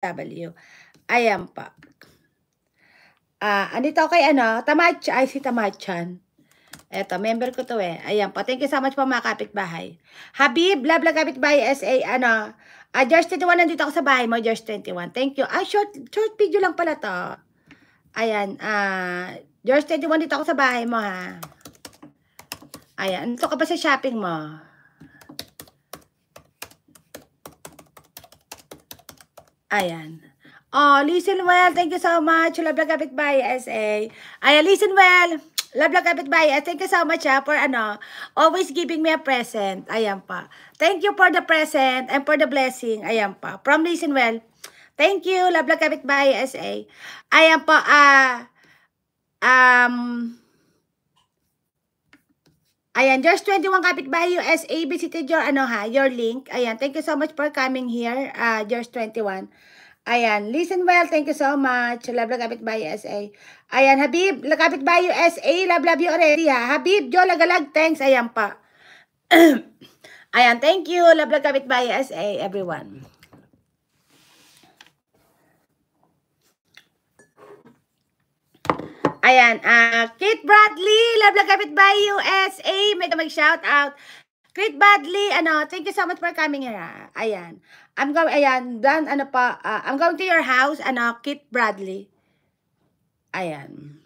W. Ayan pa. Andito kay Tamachan. Ay, si Tamachan. Eto, member ko to eh. Ayan po. Thank you so much po mga kapitbahay. Habib, love kapitbahay SA, George 21, nandito ako sa bahay mo, George 21. Thank you. Short video lang pala to. Ayan, George 21, dito ako sa bahay mo ha. Ayan, nandito ka ba sa shopping mo? Ayan. Listen well. Thank you so much. Love kapitbahay SA. Ayan, listen well. Love kapitbahay. Thank you so much for always giving me a present. Ayan pa. Thank you for the present and for the blessing. Ayan pa. From listen well. Thank you. Love kapitbahay SA. Ayan pa. Ayan, George 21 kapitbahay USA. Visited your your link. Ayan, thank you so much for coming here. George 21. Ayan, listen well, thank you so much. Love kapitbahay USA. Ayan, Habib, kapitbahay USA, love you already ha. Habib, Jo Lagalag, thanks. Ayan pa. Ayan, thank you. Love kapitbahay USA, everyone. Ayan, Kate Bradley, love kapitbahay USA, may mag-shout out. Kate Bradley, thank you so much for coming here. Ayan. I'm going to your house, Kate Bradley. Ayan.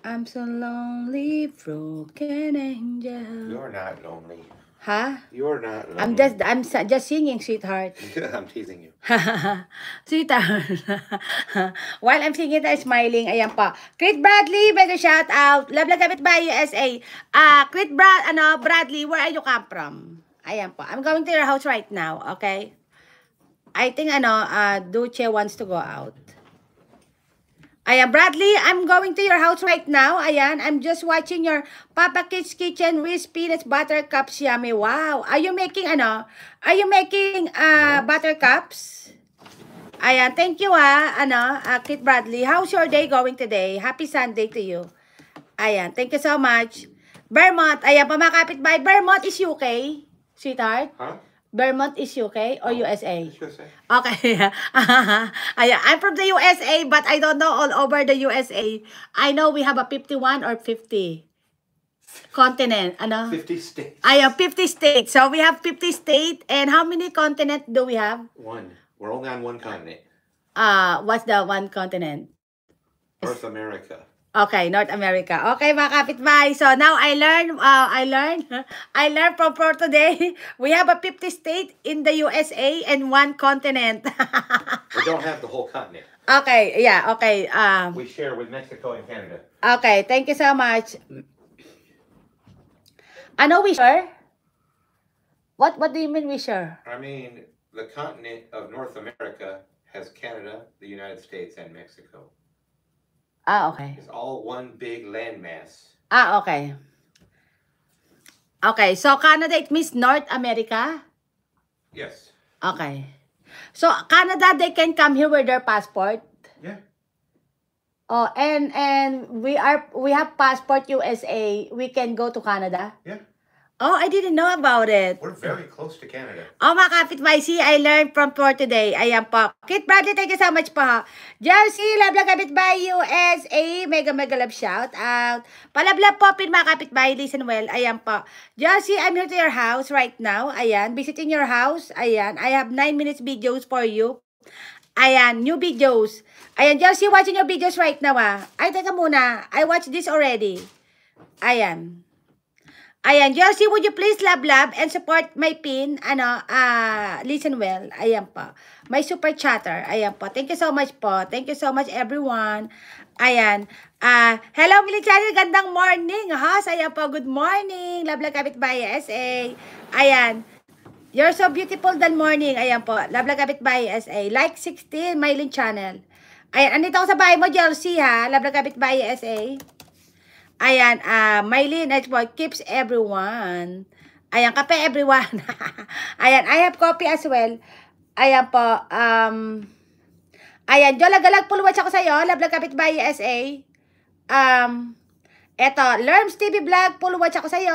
I'm so lonely, broken angel. You're not lonely. Huh? You're not lonely. I'm just singing, sweetheart. I'm teasing you. Sweetheart. While I'm singing, I'm smiling. Ayan pa. Kate Bradley, mega shout out. Love kapitbahay USA. Kate Bradley, where are you come from? Ayan pa. I'm going to your house right now, okay? I think Duce wants to go out. Ayan, Bradley, I'm going to your house right now. Ayan, I'm just watching your Papa Kids Kitchen with peanuts, butter cups, yummy. Wow. Are you making butter cups? Ayan, thank you Kate Bradley. How's your day going today? Happy Sunday to you. Ayan, thank you so much. Vermont, ayan, pamakapit by Vermont is UK, sweetheart. Huh? Vermont is UK or USA? USA. Okay. Ayan, I'm from the USA, but I don't know all over the USA. I know we have a 51 or 50 continent. 50 states. Ayan, 50 states. So we have 50 states. And how many continent do we have? One. We're only on one continent. What's the one continent? North America. Okay, North America. Okay, mga kapitbahay. So now I learned from for today. We have a 50 state in the USA and one continent. We don't have the whole continent. Okay, yeah, okay. We share with Mexico and Canada. Okay, thank you so much. We share? What do you mean we share? I mean, the continent of North America has Canada, the United States, and Mexico. Okay. It's all one big landmass. Okay. Okay, so Canada, it means North America? Yes. Okay. So Canada, they can come here with their passport? Yeah. Oh, and we have passport USA. We can go to Canada? Yeah. Oh, I didn't know about it. We're very close to Canada. Oh, mga kapitbahay, see, I learned from for today. Ayan po. Kate Bradley, thank you so much po. Jersey, love kapitbahay USA. Mega love shout out. Palablab po, mga kapitbahay, listen well. Ayan po. Jersey, I'm here to your house right now. Ayan, visiting your house. Ayan, I have 9 minutes videos for you. Ayan, new videos. Ayan, Jersey, watching your videos right now Ay, teka muna. I watched this already. Ayan. Ayan, Josie, would you please love and support my pin, listen well. Ayan po. My super chatter. Ayan po. Thank you so much po. Thank you so much, everyone. Ayan. Hello, military. Gandang morning, ha? Ayan po. Good morning. Love kapitbahay SA. Ayan. You're so beautiful that morning. Ayan po. Love kapitbahay SA. Like 16, Mylene channel. Ayan. Andito ako sa bahay mo, Josie, ha? Love kapitbahay SA. Ayan, Mylene, it's what keeps everyone. Ayan, kape everyone. Ayan, I have coffee as well. Ayan po, ayan, Jo Lagalag, pulwatch ako sa'yo. Love kapitbahay SA. Eto, Lerms TV Vlog, pulwatch ako sa'yo.